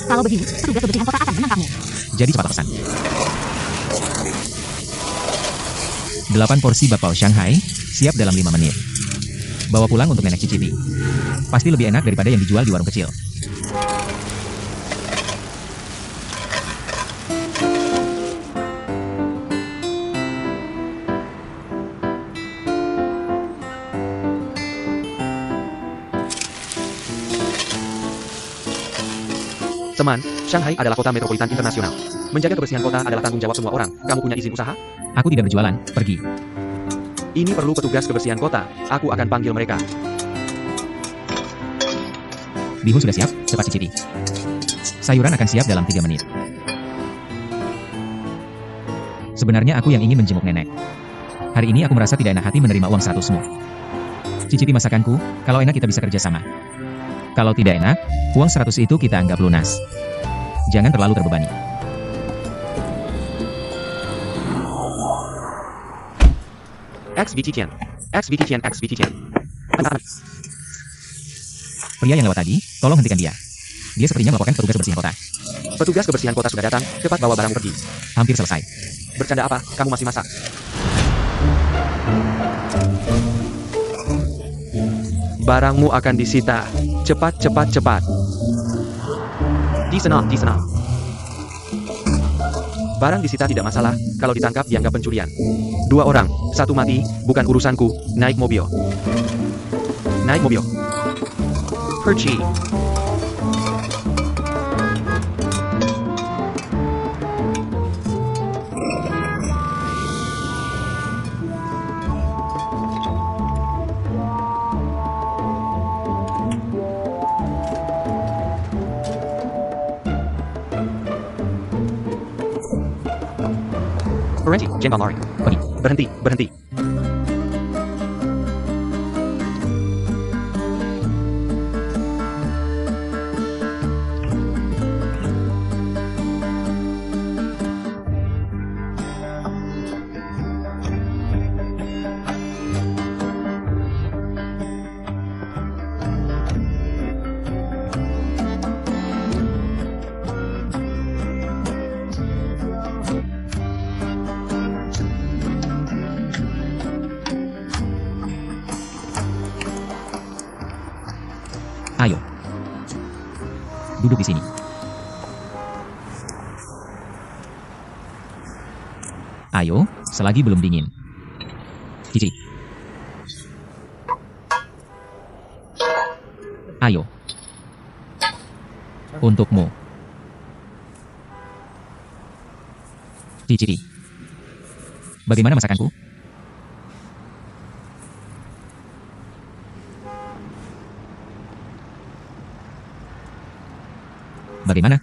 Kalau begini, petugas kebersihan kota akan menangkapmu. Jadi cepatlah pesan. 8 porsi bakpao Shanghai, siap dalam 5 menit. Bawa pulang untuk nenek cicipi. Pasti lebih enak daripada yang dijual di warung kecil. Teman, Shanghai adalah kota metropolitan internasional. Menjaga kebersihan kota adalah tanggung jawab semua orang. Kamu punya izin usaha? Aku tidak berjualan, pergi. Ini perlu petugas kebersihan kota. Aku akan panggil mereka. Bihun sudah siap, cepat cicipi. Sayuran akan siap dalam 3 menit. Sebenarnya aku yang ingin menjenguk nenek. Hari ini aku merasa tidak enak hati menerima uang 100-mu. Cicipi masakanku, kalau enak kita bisa kerja sama. Kalau tidak enak, uang 100 itu kita anggap lunas. Jangan terlalu terbebani. XVT Tian. XVT Tian. XVT Tian. Pria yang lewat tadi, tolong hentikan dia. Dia sepertinya melaporkan petugas kebersihan kota. Petugas kebersihan kota sudah datang. Cepat bawa barangmu pergi. Hampir selesai. Bercanda apa? Kamu masih masak. Barangmu akan disita. Cepat, cepat, cepat. Di sana, di sana. Barang disita tidak masalah. Kalau ditangkap dianggap pencurian. 2 orang, 1 mati, bukan urusanku. Naik mobil. Naik mobil. Pergi. Berhenti, jangan lari. Berhenti, berhenti. Ayo. Duduk di sini. Ayo, selagi belum dingin. Cici. Ayo. Untukmu. Cici. Bagaimana masakanku? Bagaimana?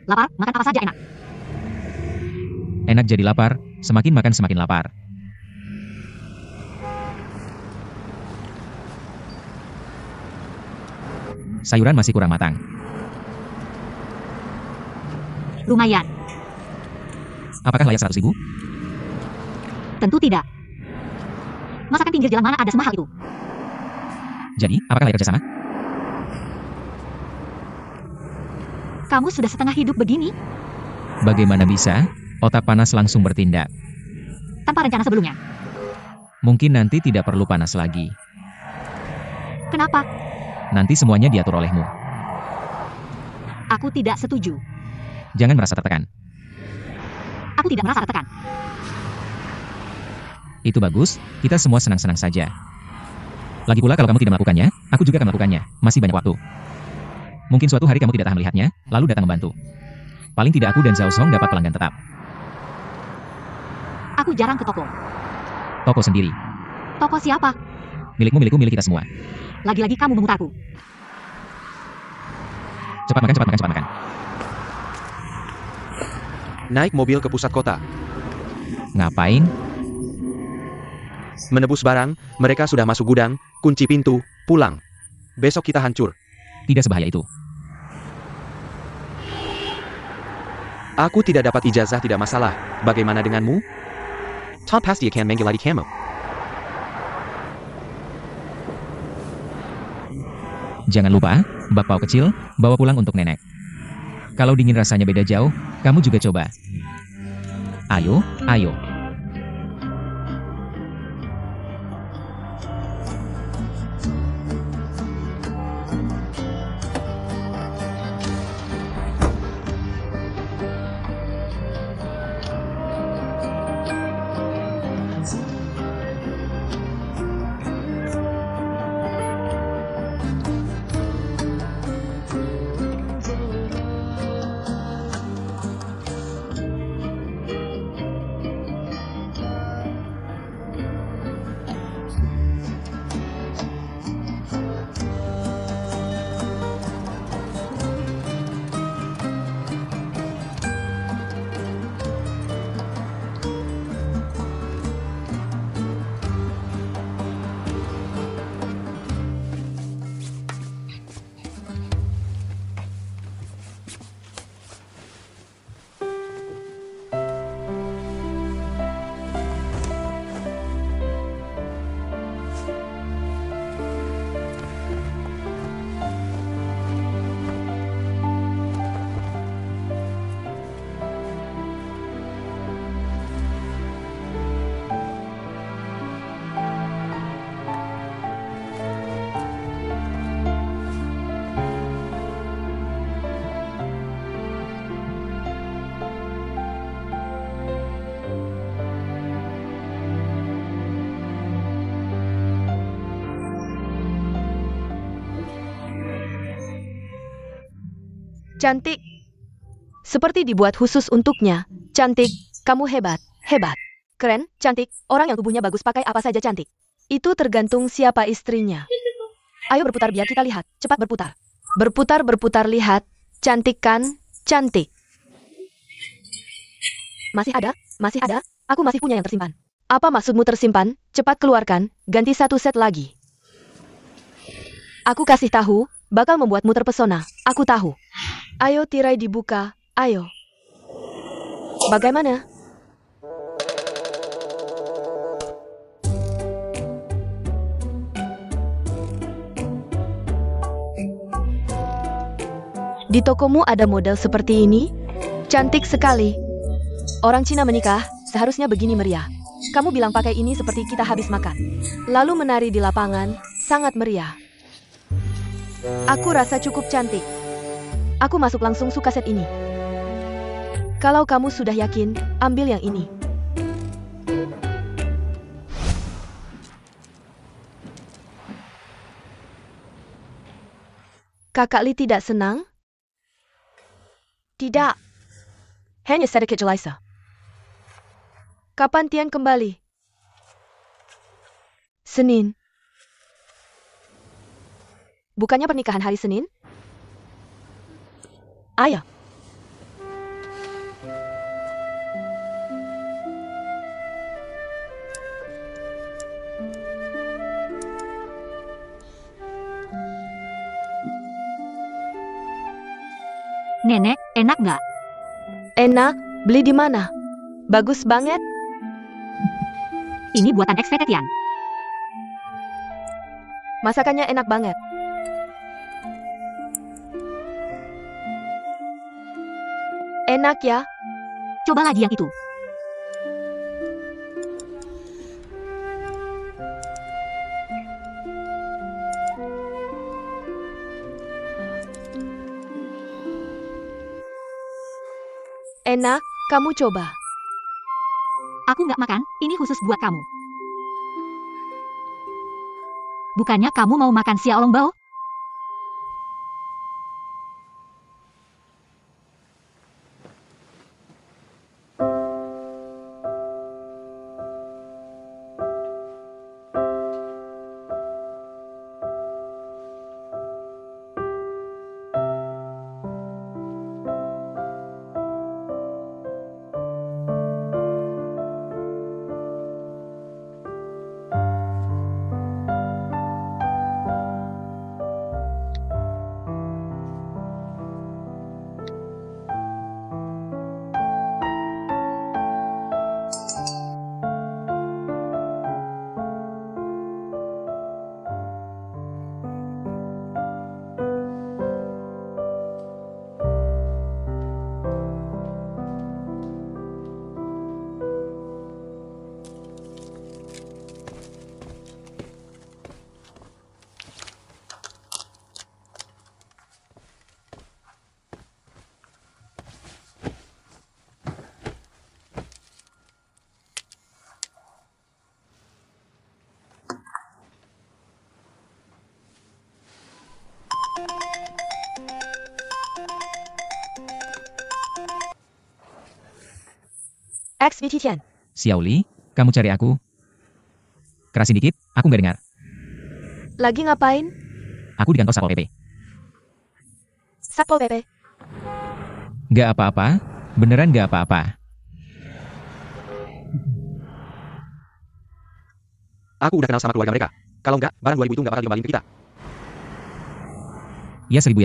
Lapar, makan apa saja enak. Enak jadi lapar, semakin makan semakin lapar. Sayuran masih kurang matang. Lumayan. Apakah layak 100.000? Tentu tidak. Masakan pinggir jalan mana ada semahal itu? Jadi, apakah layak kerjasama? Kamu sudah setengah hidup begini, Bagaimana bisa? Otak panas langsung bertindak. tanpa rencana sebelumnya. Mungkin nanti tidak perlu panas lagi. Kenapa? Nanti semuanya diatur olehmu. Aku tidak setuju. Jangan merasa tertekan. Aku tidak merasa tertekan. Itu bagus, kita semua senang-senang saja. Lagi pula kalau kamu tidak melakukannya, aku juga akan melakukannya. Masih banyak waktu. Mungkin suatu hari kamu tidak tahan melihatnya, lalu datang membantu. Paling tidak aku dan Zhao Song dapat pelanggan tetap. Aku jarang ke toko. Toko sendiri. Toko siapa? Milikmu, milikku, milik kita semua. Lagi-lagi kamu memutarku. Cepat makan, cepat makan, cepat makan. Naik mobil ke pusat kota. Ngapain? Menebus barang, mereka sudah masuk gudang, kunci pintu, pulang. Besok kita hancur. Tidak sebahaya itu. Aku tidak dapat ijazah tidak masalah. Bagaimana denganmu? Tom pasti akan menggilai kamu. Jangan lupa, bakpao kecil, bawa pulang untuk nenek. Kalau dingin rasanya beda jauh, kamu juga coba. Ayo, ayo. Cantik. Seperti dibuat khusus untuknya. Cantik, kamu hebat, hebat. Keren, cantik, orang yang tubuhnya bagus pakai apa saja cantik. Itu tergantung siapa istrinya. Ayo berputar biar kita lihat, cepat berputar. Berputar, berputar, lihat. Cantik kan? Cantik. Masih ada? Masih ada? Aku masih punya yang tersimpan. Apa maksudmu tersimpan? Cepat keluarkan, ganti satu set lagi. Aku kasih tahu, bakal membuatmu terpesona. Aku tahu. Ayo tirai dibuka, ayo. Bagaimana? Di tokomu ada model seperti ini? Cantik sekali. Orang Cina menikah, seharusnya begini meriah. Kamu bilang pakai ini seperti kita habis makan. Lalu menari di lapangan, sangat meriah. Aku rasa cukup cantik. Aku masuk langsung suka set ini. Kalau kamu sudah yakin, ambil yang ini. Kakak Li tidak senang? Tidak. Hanya sedikit jelisa. Kapan Tian kembali? Senin. Bukannya pernikahan hari Senin? Ayah. Nenek, enak nggak? Enak, beli di mana? Bagus banget. Ini buatan ekspeditian. Masakannya enak banget. Enak ya? Coba lagi yang itu. Enak, kamu coba. Aku nggak makan, ini khusus buat kamu. Bukannya kamu mau makan xiaolongbao? XVT Tian. Xiaoli, kamu cari aku? Kerasin dikit, aku nggak dengar. Lagi ngapain? Aku di kantor Satpol PP. Satpol PP. Nggak apa-apa, beneran nggak apa-apa. Aku udah kenal sama keluarga mereka. Kalau nggak, barang 2000 itu nggak bakal dikembaliin ke kita. Ya 1000,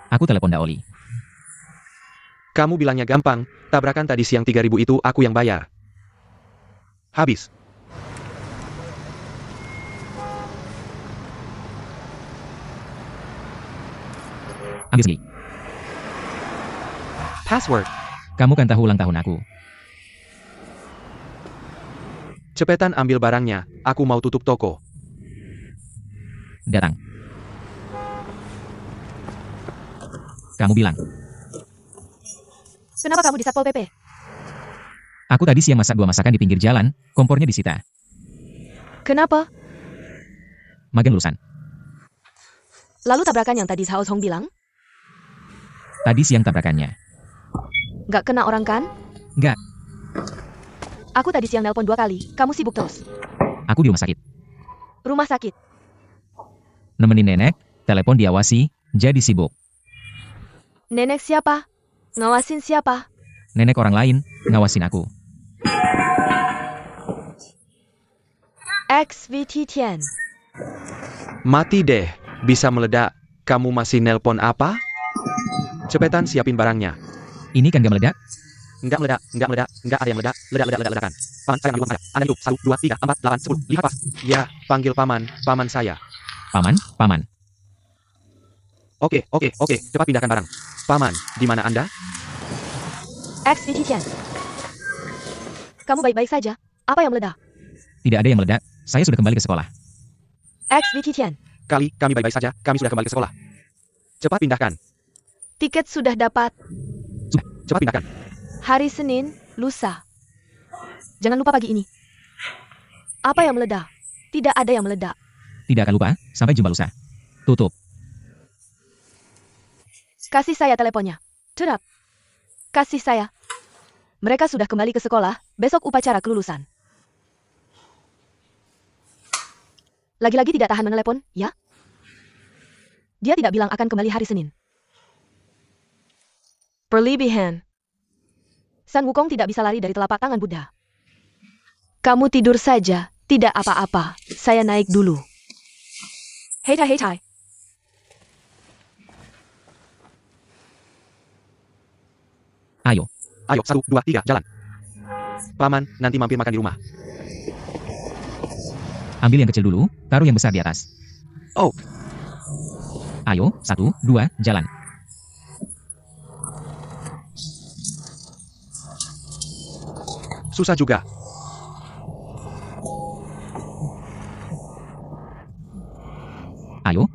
aku telepon Daoli. Kamu bilangnya gampang, tabrakan tadi siang 3000 itu aku yang bayar. Habis. Ambil segi. Password. Kamu kan tahu ulang tahun aku. Cepetan ambil barangnya, aku mau tutup toko. Datang. Kamu bilang, Kenapa kamu di Satpol PP? aku tadi siang masak 2 masakan di pinggir jalan, kompornya disita. Kenapa? Magang lulusan. Lalu tabrakan yang tadi Hao Song bilang? Tadi siang tabrakannya. Nggak kena orang kan? Nggak, Aku tadi siang nelpon 2 kali, kamu sibuk terus. aku di rumah sakit. Rumah sakit. Nemenin nenek, telepon diawasi, jadi sibuk. Nenek siapa? Ngawasin siapa? Nenek orang lain, ngawasin aku. XVT Tian. Mati deh, bisa meledak. Kamu masih nelpon apa? Cepetan siapin barangnya. Ini kan gak meledak? Nggak meledak, nggak meledak, nggak ada yang meledak, ledakan. Paman, saya ambil uang saya. Anda hidup, 1, 2, 3, 4, 8, 10, 5 pas. Ya, panggil paman saya. Paman. Oke, cepat pindahkan barang. Paman, di mana Anda? XVT Tian. Kamu baik-baik saja? Apa yang meledak? Tidak ada yang meledak, saya sudah kembali ke sekolah. XVT Tian. Kami baik-baik saja, kami sudah kembali ke sekolah. Cepat pindahkan, Tiket sudah dapat. cepat pindahkan. Hari Senin, lusa. Jangan lupa pagi ini. Apa yang meledak? Tidak ada yang meledak. Tidak akan lupa, sampai jumpa lusa. Tutup. Kasih saya teleponnya. Terap. Kasih saya. Mereka sudah kembali ke sekolah, besok upacara kelulusan. Lagi-lagi tidak tahan menelepon, ya? Dia tidak bilang akan kembali hari Senin. Berlebihan. San Wukong tidak bisa lari dari telapak tangan Buddha. Kamu tidur saja, tidak apa-apa. Saya naik dulu. Hei tai. Ayo, 1, 2, 3, jalan. Paman, nanti mampir makan di rumah. ambil yang kecil dulu, taruh yang besar di atas. Oh, Ayo, 1, 2, jalan. susah juga. Ayo.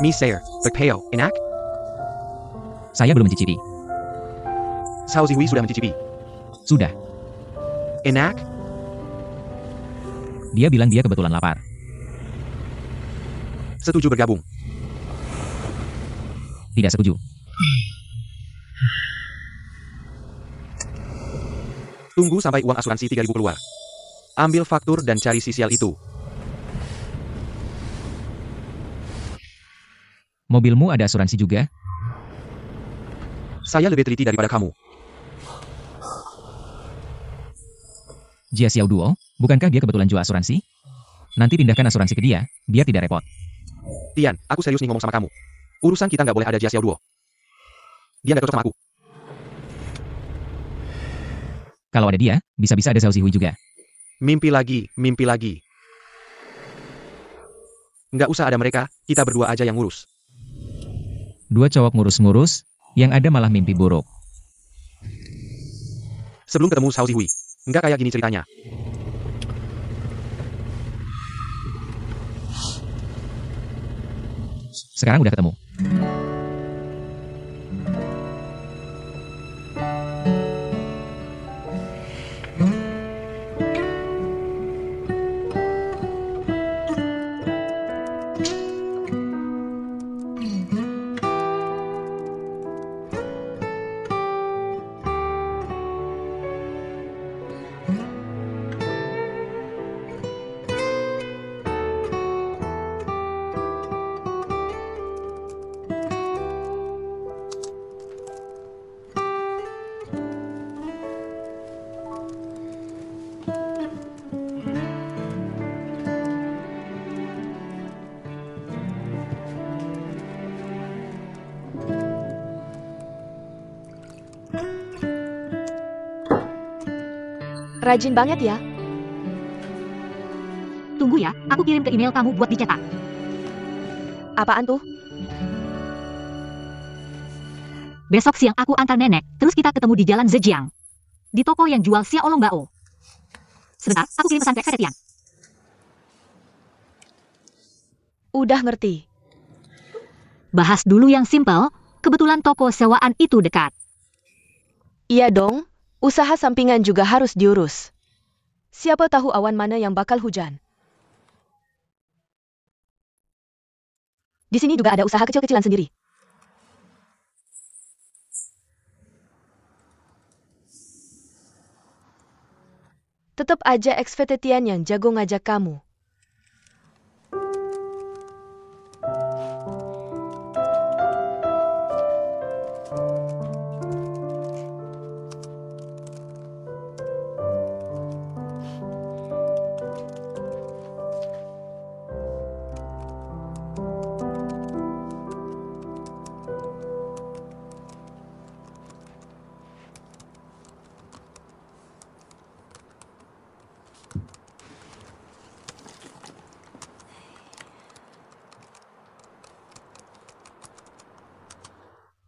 Miss Sayer, Pekpeo, enak? Saya belum mencicipi. Sao Zihui sudah mencicipi. Sudah. Enak? Dia bilang dia kebetulan lapar. Setuju bergabung. Tidak setuju. Tunggu sampai uang asuransi 3.000 keluar. Ambil faktur dan cari sisial itu. Mobilmu ada asuransi juga? Saya lebih teliti daripada kamu. Jia Xiao Duo, bukankah dia kebetulan jual asuransi? Nanti pindahkan asuransi ke dia, biar tidak repot. Tian, aku serius nih ngomong sama kamu. Urusan kita nggak boleh ada Jia Xiao Duo. Dia nggak cocok sama aku. Kalau ada dia, bisa-bisa ada Zhao Zihui juga. Mimpi lagi. Nggak usah ada mereka, kita berdua aja yang ngurus. 2 cowok ngurus-ngurus, yang ada malah mimpi buruk. Sebelum ketemu Xiao Zihui. Nggak kayak gini ceritanya. Sekarang udah ketemu. Rajin banget ya. Tunggu ya, aku kirim ke email kamu buat dicetak. Apaan tuh? Besok siang aku antar nenek, terus kita ketemu di Jalan Zhejiang. Di toko yang jual xiaolong bao. Sebentar, aku kirim pesan ke Sekretariat. Udah ngerti. Bahas dulu yang simpel, kebetulan toko sewaan itu dekat. Iya dong, usaha sampingan juga harus diurus. Siapa tahu awan mana yang bakal hujan. Di sini juga ada usaha kecil-kecilan sendiri. Tetap aja ex-vetetian yang jago ngajak kamu.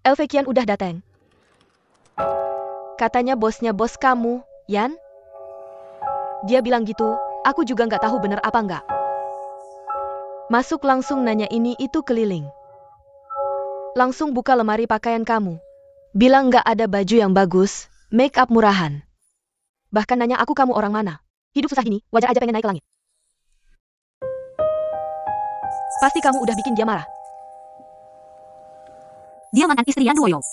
Elvekian udah datang. Katanya bosnya bos kamu, Yan? Dia bilang gitu, aku juga nggak tahu bener apa nggak. Masuk langsung nanya ini itu keliling. Langsung buka lemari pakaian kamu. Bilang nggak ada baju yang bagus, make up murahan. Bahkan nanya aku kamu orang mana. Hidup susah gini, wajar aja pengen naik ke langit. Pasti kamu udah bikin dia marah. Dia mantan istri Yan Duoyo.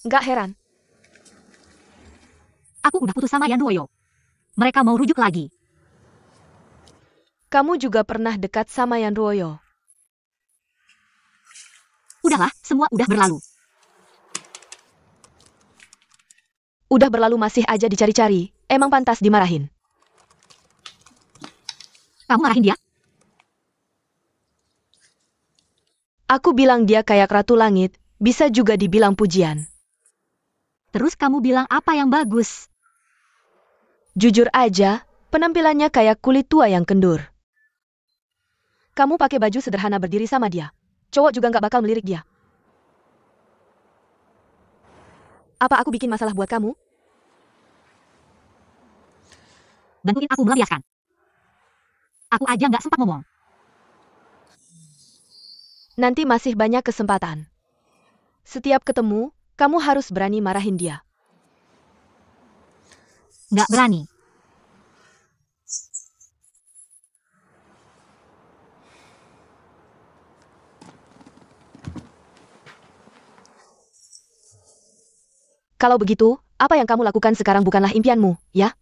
Nggak heran. Aku udah putus sama Yan Duoyo. Mereka mau rujuk lagi. Kamu juga pernah dekat sama Yan Ruoyo. Udahlah, semua udah berlalu. Udah berlalu masih aja dicari-cari, emang pantas dimarahin. Kamu marahin dia? Aku bilang dia kayak ratu langit, bisa juga dibilang pujian. Terus kamu bilang apa yang bagus? Jujur aja, penampilannya kayak kulit tua yang kendur. Kamu pakai baju sederhana berdiri sama dia. Cowok juga nggak bakal melirik dia. Apa aku bikin masalah buat kamu? Bantuin aku melampiaskan. Aku aja nggak sempat ngomong. Nanti masih banyak kesempatan. Setiap ketemu, kamu harus berani marahin dia. Nggak berani. Kalau begitu, apa yang kamu lakukan sekarang bukanlah impianmu, ya?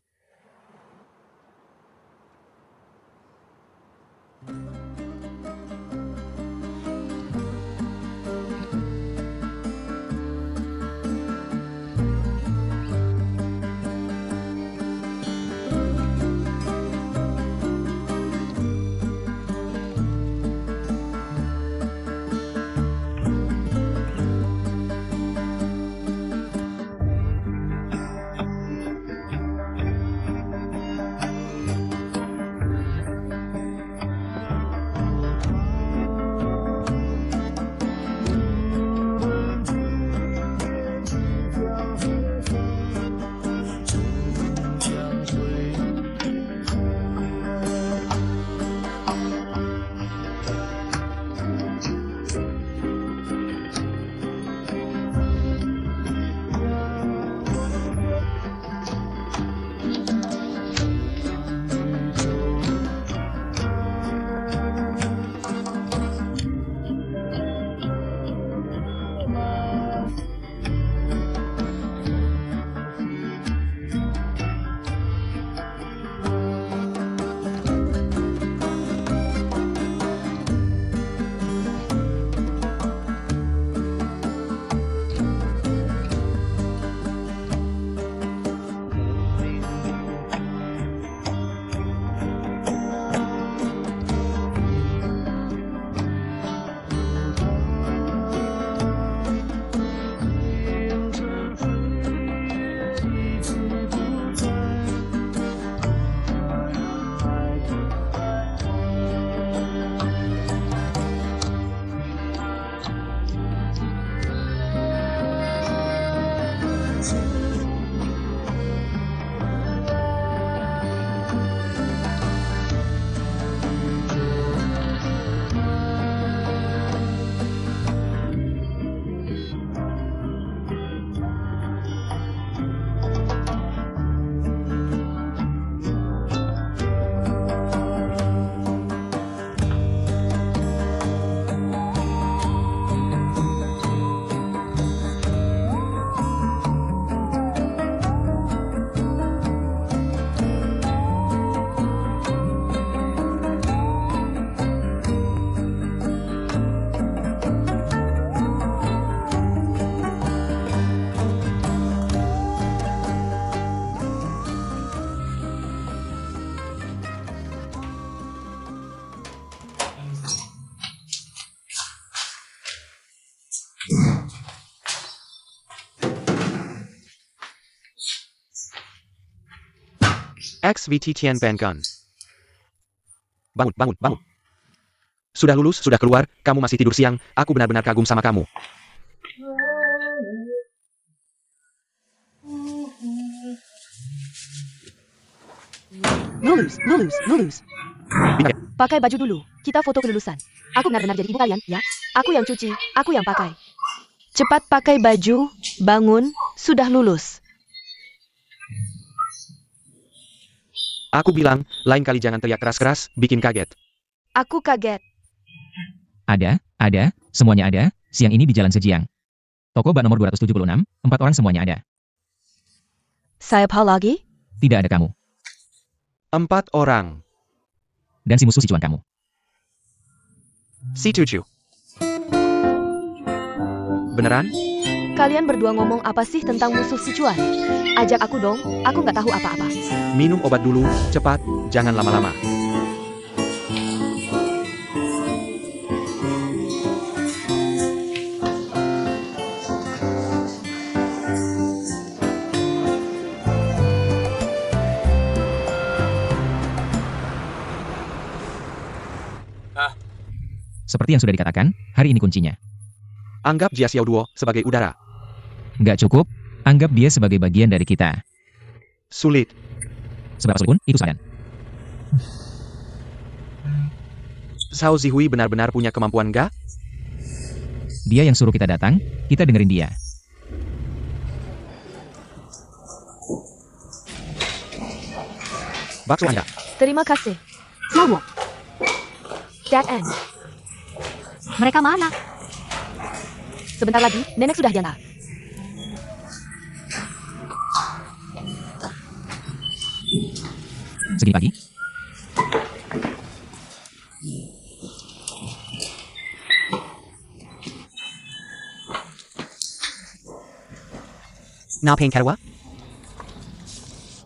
XVT Tian Penkan. Bangun, bangun, bangun. Sudah lulus, sudah keluar, kamu masih tidur siang, aku benar-benar kagum sama kamu. Lulus. Pakai baju dulu, kita foto kelulusan. Aku benar-benar jadi ibu kalian, ya? Aku yang cuci, aku yang pakai. Cepat pakai baju, bangun, sudah lulus. Aku bilang, lain kali jangan teriak keras-keras, bikin kaget. Aku kaget. Ada, semuanya ada, siang ini di Jalan Zhejiang. Toko bak nomor 276, 4 orang semuanya ada. Saya Paul lagi? Tidak ada kamu. 4 orang. Dan si musuh si cuan kamu. Si Cucu. Beneran? Kalian berdua ngomong apa sih tentang musuh si cuan? Ajak aku dong, aku nggak tahu apa-apa. Minum obat dulu, cepat, jangan lama-lama. Seperti yang sudah dikatakan, hari ini kuncinya. Anggap Jia Xiao Duo sebagai udara. Nggak cukup, anggap dia sebagai bagian dari kita. Sulit. Seberapa sulit pun, itu sadan. Zhao Zihui benar-benar punya kemampuan nggak? Dia yang suruh kita datang, kita dengerin dia. Bakso Anda. Terima kasih. Slowo, Dead end. mereka mana? Sebentar lagi, nenek sudah diantar. Segini pagi, Napeng Karwa?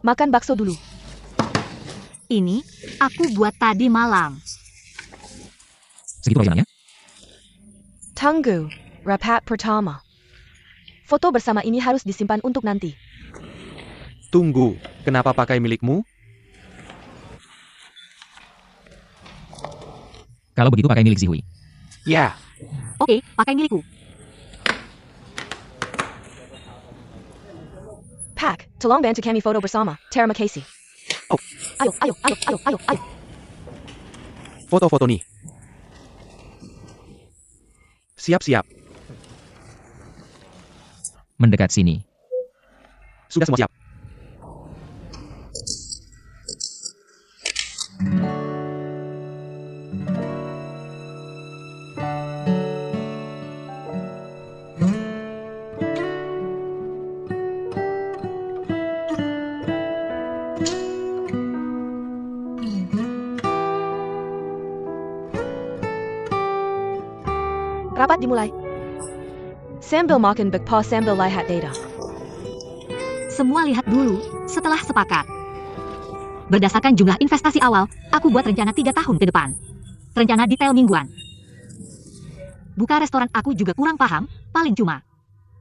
Makan bakso dulu. Ini, aku buat tadi malam. segitu originalnya. Tunggu, rapat pertama. Foto bersama ini harus disimpan untuk nanti. Tunggu, kenapa pakai milikmu? Kalau begitu pakai milik Zihui. Ya. Oke, pakai milikku. Pak, tolong bantu kami foto bersama. Terima kasih. Oh. Ayo. Foto-foto nih. Siap-siap. Mendekat sini. Sudah semua siap. Rapat dimulai. Sambil makan bakpao sambil lihat data. Semua lihat dulu, setelah sepakat. Berdasarkan jumlah investasi awal, aku buat rencana 3 tahun ke depan. Rencana detail mingguan. Buka restoran aku juga kurang paham, paling cuma.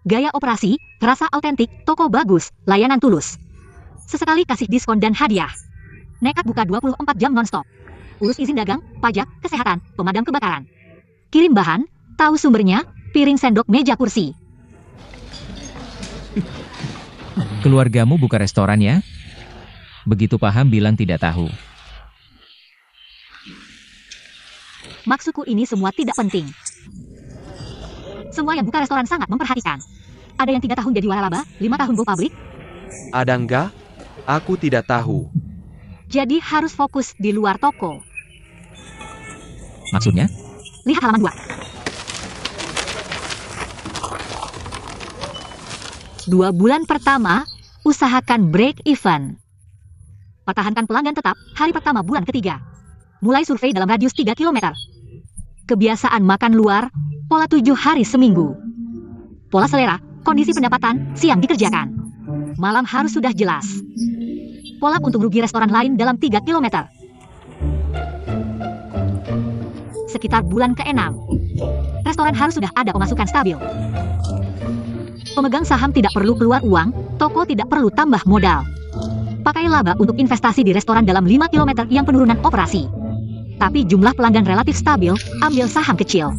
Gaya operasi, rasa autentik, toko bagus, layanan tulus. Sesekali kasih diskon dan hadiah. Nekat buka 24 jam nonstop. Urus izin dagang, pajak, kesehatan, pemadam kebakaran. Kirim bahan, tahu sumbernya, piring sendok meja kursi. Keluargamu buka restoran ya? Begitu paham bilang tidak tahu. Maksudku ini semua tidak penting. Semua yang buka restoran sangat memperhatikan. Ada yang 3 tahun jadi waralaba, 5 tahun go public. Ada enggak? Aku tidak tahu. Jadi harus fokus di luar toko. Maksudnya? Lihat halaman 2. 2 bulan pertama, usahakan break even. Pertahankan pelanggan tetap, hari pertama bulan ketiga. Mulai survei dalam radius 3 km. Kebiasaan makan luar, pola 7 hari seminggu. Pola selera, kondisi pendapatan, siang dikerjakan. Malam harus sudah jelas. Pola untung rugi restoran lain dalam 3 km. Sekitar bulan ke-6. Restoran harus sudah ada pemasukan stabil. Pemegang saham tidak perlu keluar uang, toko tidak perlu tambah modal. pakai laba untuk investasi di restoran dalam 5 km yang penurunan operasi. Tapi jumlah pelanggan relatif stabil, ambil saham kecil.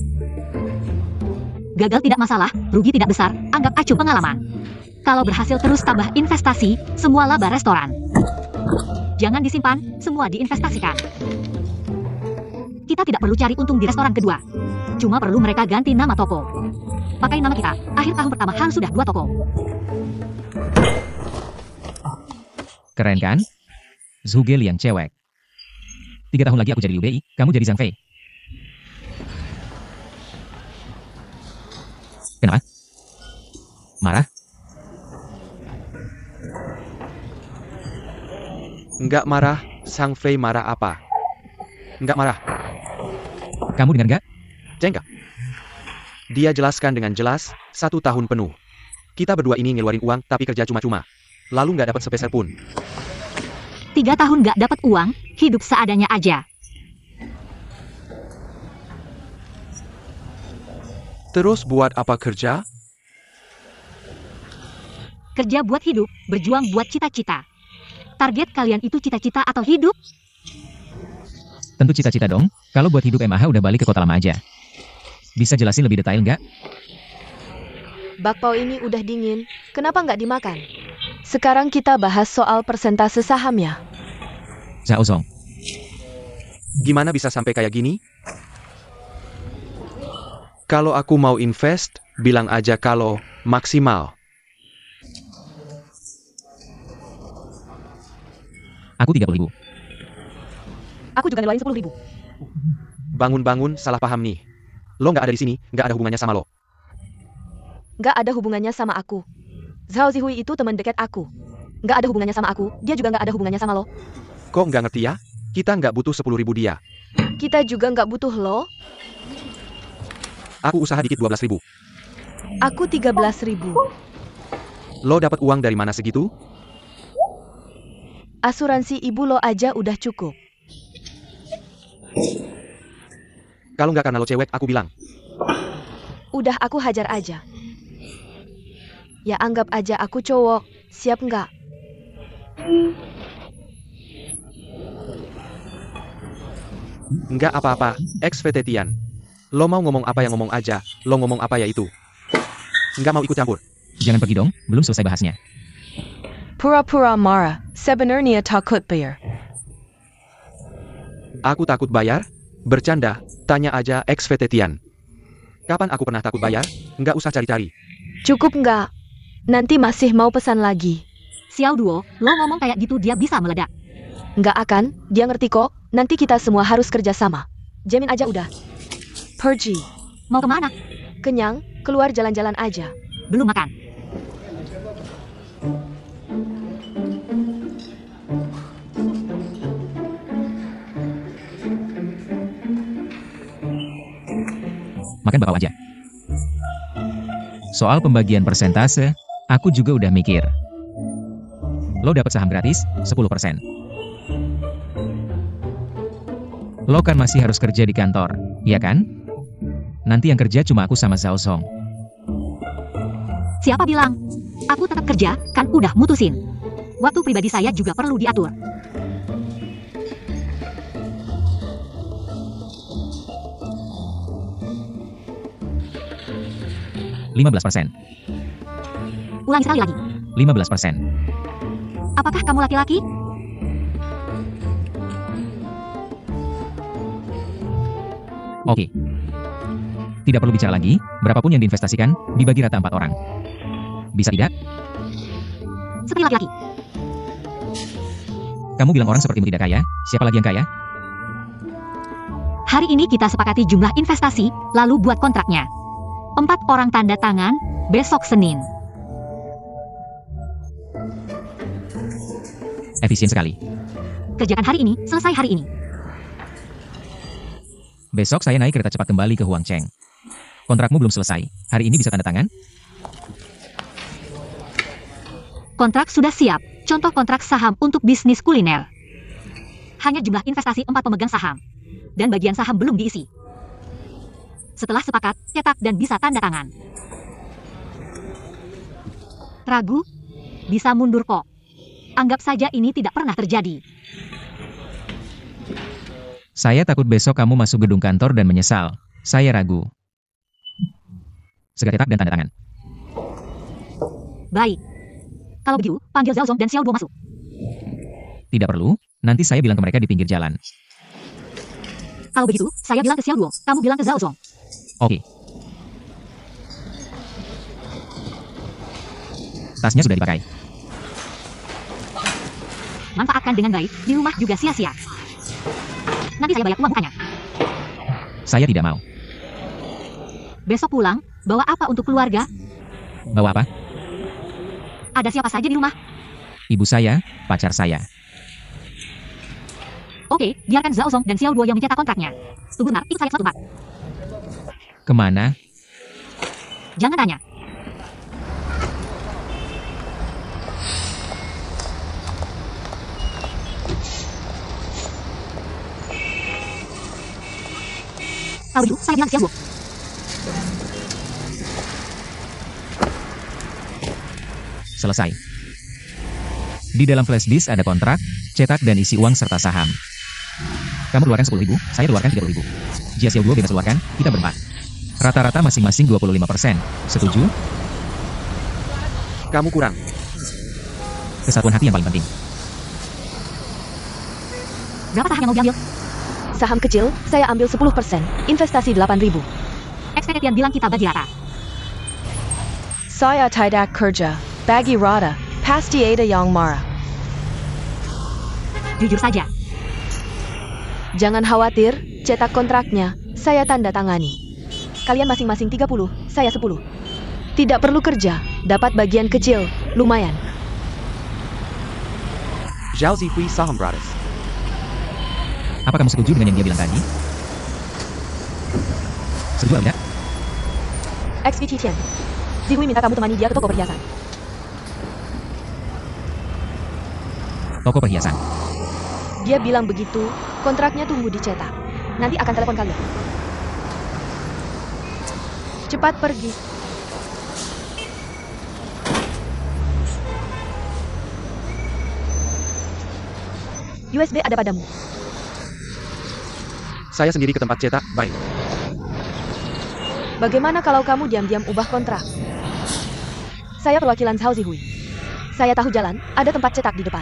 Gagal tidak masalah, rugi tidak besar, anggap acuh pengalaman. Kalau berhasil terus tambah investasi, semua laba restoran. Jangan disimpan, semua diinvestasikan. Kita tidak perlu cari untung di restoran kedua. Cuma perlu mereka ganti nama toko. Pakai nama kita, akhir tahun pertama harus sudah 2 toko. Keren kan? Zhuge Liang cewek. 3 tahun lagi aku jadi Liu Bei, kamu jadi Zhang Fei. Kenapa? Marah? Nggak marah, Zhang Fei marah apa? Nggak marah. Kamu dengar nggak? Jengka. Dia jelaskan dengan jelas, 1 tahun penuh. Kita berdua ini ngeluarin uang tapi kerja cuma-cuma. Lalu nggak dapat sepeser pun. 3 tahun nggak dapat uang, hidup seadanya aja. Terus buat apa kerja? Kerja buat hidup, berjuang buat cita-cita. Target kalian itu cita-cita atau hidup? Tentu cita-cita dong. Kalau buat hidup MAH udah balik ke kota lama aja. Bisa jelasin lebih detail nggak? Bakpao ini udah dingin, kenapa nggak dimakan? Sekarang kita bahas soal persentase sahamnya. Zhao Zong. Gimana bisa sampai kayak gini? Kalau aku mau invest, bilang aja kalau maksimal. Aku 30.000. Aku juga ngeluarin 10.000. Bangun-bangun, salah paham nih. Lo nggak ada di sini, nggak ada hubungannya sama lo. Nggak ada hubungannya sama aku. Zhao Zihui itu teman dekat aku. Nggak ada hubungannya sama aku, dia juga nggak ada hubungannya sama lo. Kok nggak ngerti ya? Kita nggak butuh 10.000 dia. Kita juga nggak butuh lo. Aku usaha dikit 12.000. Aku 13.000. Lo dapat uang dari mana segitu? Asuransi ibu lo aja udah cukup. Kalau nggak karena lo cewek, aku bilang. Udah aku hajar aja. Ya anggap aja aku cowok, siap nggak? Nggak apa-apa, XVT Tian. Lo mau ngomong apa yang ngomong aja, lo ngomong apa ya itu. Nggak mau ikut campur. Jangan pergi dong, belum selesai bahasnya. Pura-pura marah, sebenarnya takut bayar. Aku takut bayar? Bercanda, tanya aja XVT Tian. Kapan aku pernah takut bayar? Nggak usah cari-cari. Cukup nggak? Nanti masih mau pesan lagi. Xiao Duo, lo ngomong kayak gitu dia bisa meledak. Nggak akan, dia ngerti kok. Nanti kita semua harus kerja sama. Jamin aja udah. Pergi. Mau kemana? Kenyang, keluar jalan-jalan aja. Belum makan. Makan bakau aja. Soal pembagian persentase, aku juga udah mikir. Lo dapat saham gratis, 10%. Lo kan masih harus kerja di kantor, iya kan? Nanti yang kerja cuma aku sama Zhao Zong. Siapa bilang? Aku tetap kerja, kan udah mutusin. Waktu pribadi saya juga perlu diatur. %15. Ulangi sekali lagi. 15%. Apakah kamu laki-laki? Oke. Tidak perlu bicara lagi, berapapun yang diinvestasikan, dibagi rata 4 orang. Bisa tidak? Seperti laki-laki. Kamu bilang orang sepertimu tidak kaya, siapa lagi yang kaya? Hari ini kita sepakati jumlah investasi, lalu buat kontraknya. 4 orang tanda tangan, besok Senin. Efisien sekali. Kerjakan hari ini, selesai hari ini. Besok saya naik kereta cepat kembali ke Huangcheng. Kontrakmu belum selesai, hari ini bisa tanda tangan? Kontrak sudah siap, contoh kontrak saham untuk bisnis kuliner. Hanya jumlah investasi 4 pemegang saham. Dan bagian saham belum diisi. Setelah sepakat, cetak dan bisa tanda tangan. Ragu? Bisa mundur kok. Anggap saja ini tidak pernah terjadi. Saya takut besok kamu masuk gedung kantor dan menyesal. Saya ragu. Segera cetak dan tanda tangan. Baik. Kalau begitu, panggil Zhao Zong dan Xiao Duo masuk. Tidak perlu, nanti saya bilang ke mereka di pinggir jalan. Kalau begitu, saya bilang ke Xiao Duo, kamu bilang ke Zhao Zong. Oke. Tasnya sudah dipakai. Manfaatkan dengan baik, di rumah juga sia-sia. Nanti saya bayar uang mukanya. Saya tidak mau. Besok pulang, bawa apa untuk keluarga? Bawa apa? Ada siapa saja di rumah? Ibu saya, pacar saya. Oke, biarkan Zhao Zong dan Xiao Duo yang mencetak kontraknya. Tunggu bentar, ikut saya suatu tempat. Kemana? Jangan tanya. Kalau begitu, saya bilang ke Xiao Duo. Selesai. Di dalam flash disk ada kontrak, cetak dan isi uang serta saham. Kamu keluarkan 10.000, saya keluarkan 30.000. Jia Xiao Duo bebas keluarkan, kita berempat. Rata-rata masing-masing 25%. Setuju? Kamu kurang. Kesatuan hati yang paling penting. Berapa saham yang mau diambil? Saham kecil, saya ambil 10%, investasi 8.000. Ekspeditian bilang kita bagi rata. Saya tidak kerja, bagi rata, pasti ada yang marah. Jujur saja. Jangan khawatir, cetak kontraknya, saya tanda tangani. Kalian masing-masing 30, saya 10. Tidak perlu kerja, dapat bagian kecil, lumayan. Zhao Zihui saham gratis. Apa kamu setuju dengan yang dia bilang tadi? Setuju atau tidak? Expeditian. Zihui minta kamu temani dia ke toko perhiasan. Toko perhiasan. Dia bilang begitu, kontraknya tunggu dicetak. Nanti akan telepon kalian. Cepat pergi. USB ada padamu. Saya sendiri ke tempat cetak, baik. Bagaimana kalau kamu diam-diam ubah kontrak? Saya perwakilan Zhao Zihui. Saya tahu jalan, ada tempat cetak di depan.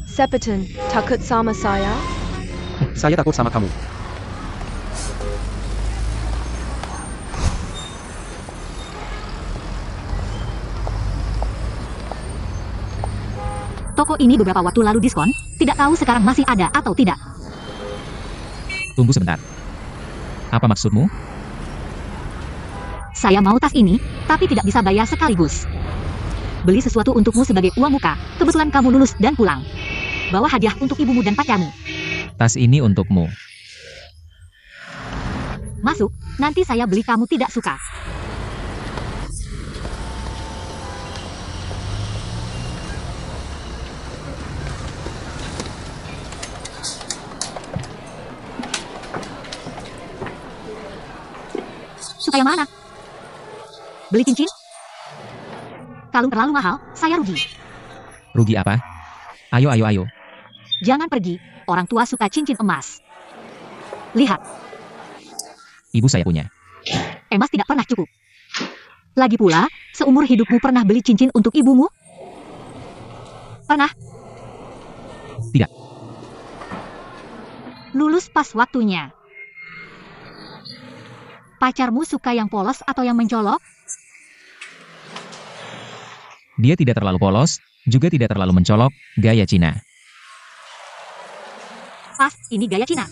Sepeton, takut sama saya? Saya takut sama kamu. Toko ini beberapa waktu lalu diskon, tidak tahu sekarang masih ada atau tidak. Tunggu sebentar. Apa maksudmu? Saya mau tas ini, tapi tidak bisa bayar sekaligus. Beli sesuatu untukmu sebagai uang muka, kebetulan kamu lulus dan pulang. Bawa hadiah untuk ibumu dan pacarmu. Tas ini untukmu. Masuk, nanti saya beli kamu tidak suka. Suka yang mana? Beli cincin? Kalung terlalu mahal, saya rugi. Rugi apa? Ayo, ayo, ayo. Jangan pergi, orang tua suka cincin emas. Lihat, Ibu saya punya. emas tidak pernah cukup. Lagi pula, seumur hidupmu pernah beli cincin untuk ibumu? Pernah? Tidak. Lulus pas waktunya. Pacarmu suka yang polos atau yang mencolok? Dia tidak terlalu polos, juga tidak terlalu mencolok, gaya Cina. Pas, ini gaya Cina.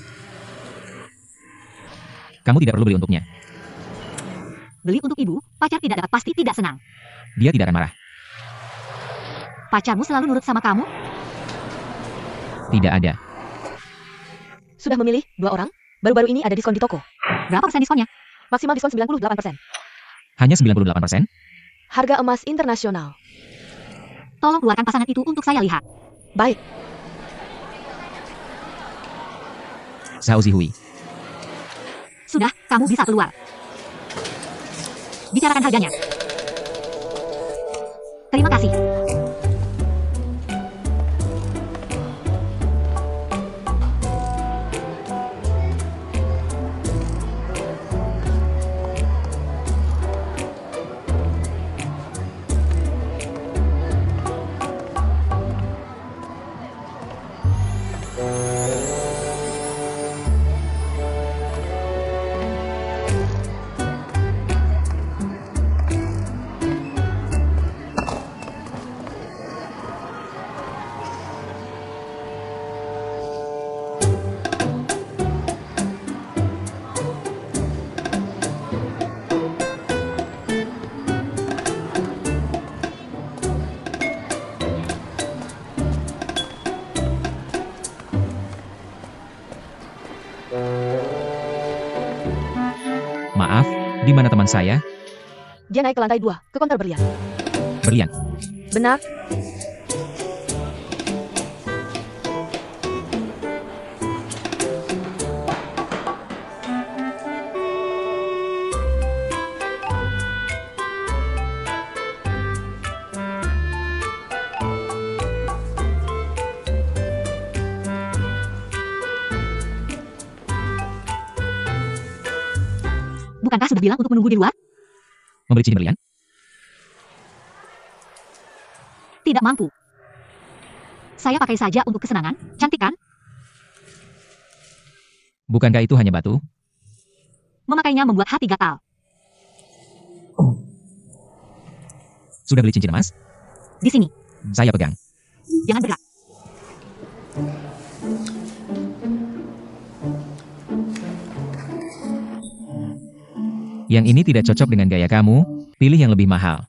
Kamu tidak perlu beli untuknya. Beli untuk ibu, pacar tidak dapat pasti tidak senang. Dia tidak akan marah. Pacarmu selalu nurut sama kamu? Tidak ada. Sudah memilih 2 orang? Baru-baru ini ada diskon di toko. Berapa persen diskonnya? Maksimal diskon 98%. Hanya 98%? Harga emas internasional. Tolong keluarkan pasangan itu untuk saya lihat. Baik. Zhao Zihui. Sudah, kamu bisa keluar. Bicarakan harganya. Terima kasih. Maaf, di mana teman saya? Dia naik ke lantai 2, ke konter berlian. Berlian. Benar? Bukankah sudah bilang untuk menunggu di luar? Membeli cincin berlian? Tidak mampu. Saya pakai saja untuk kesenangan, cantik kan? Bukankah itu hanya batu? Memakainya membuat hati gatal. Sudah beli cincin emas? Di sini, Saya pegang. jangan bergerak. Yang ini tidak cocok dengan gaya kamu, pilih yang lebih mahal.